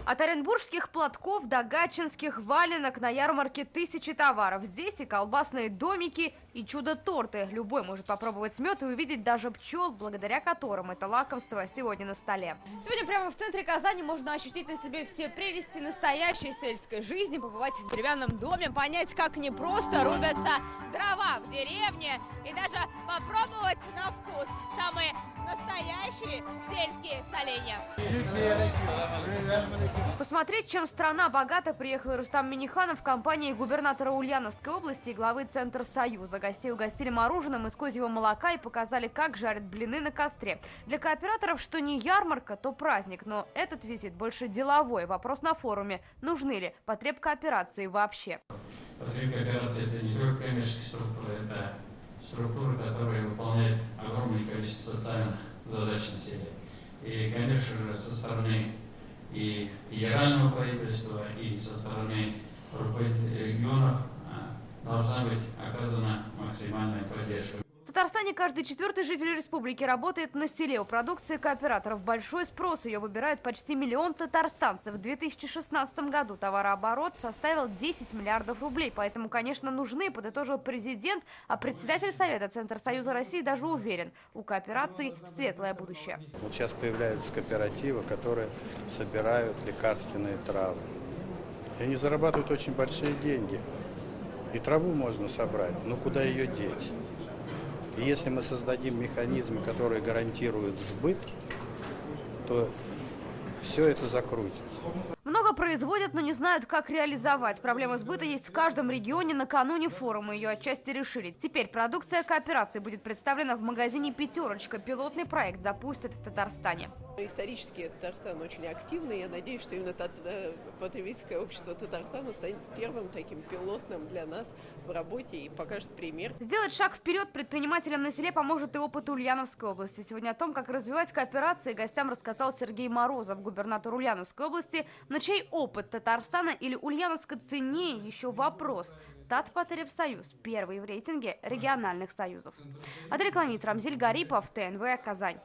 От оренбургских платков до гатчинских валенок на ярмарке тысячи товаров. Здесь и колбасные домики, и чудо-торты. Любой может попробовать мед и увидеть даже пчел, благодаря которым это лакомство сегодня на столе. Сегодня прямо в центре Казани можно ощутить на себе все прелести настоящей сельской жизни, побывать в деревянном доме, понять, как непросто рубятся дрова в деревне и даже попробовать на вкус самые настоящие сельские соленья. Посмотреть, чем страна богата, приехал Рустам Минниханов в компании губернатора Ульяновской области и главы Центра Союза. Гостей угостили мороженым из козьего молока и показали, как жарят блины на костре. Для кооператоров, что не ярмарка, то праздник. Но этот визит больше деловой. Вопрос на форуме: нужны ли потребкооперации вообще? Потребкооперация – это не только коммерческие структуры, это структуры, которые выполняют огромное количество социальных задач населения. И, конечно же, со стороны и федерального правительства, и со стороны руководителей регионов должна быть оказана максимальная поддержка. В Татарстане каждый четвертый житель республики работает на селе. У продукции кооператоров большой спрос. Ее выбирают почти 1 миллион татарстанцев. В 2016 году товарооборот составил 10 миллиардов рублей. Поэтому, конечно, нужны, подытожил президент. А председатель Совета Центра Союза России даже уверен, у коопераций светлое будущее. Вот сейчас появляются кооперативы, которые собирают лекарственные травы. И они зарабатывают очень большие деньги. И траву можно собрать, но куда ее деть? И если мы создадим механизмы, которые гарантируют сбыт, то все это закрутится. Много производят, но не знают, как реализовать. Проблема сбыта есть в каждом регионе. Накануне форума ее отчасти решили. Теперь продукция кооперации будет представлена в магазине «Пятерочка». Пилотный проект запустят в Татарстане. Исторически Татарстан очень активный. Я надеюсь, что именно потребительское общество Татарстана станет первым таким пилотным для нас в работе и покажет пример. Сделать шаг вперед предпринимателям на селе поможет и опыт Ульяновской области. Сегодня о том, как развивать кооперации, гостям рассказал Сергей Морозов, губернатор Ульяновской области. Но чей опыт Татарстана или Ульяновска ценнее, еще вопрос. Татпотребсоюз – первый в рейтинге региональных союзов. Адель Рамзиль Гарипов, ТНВ, Казань.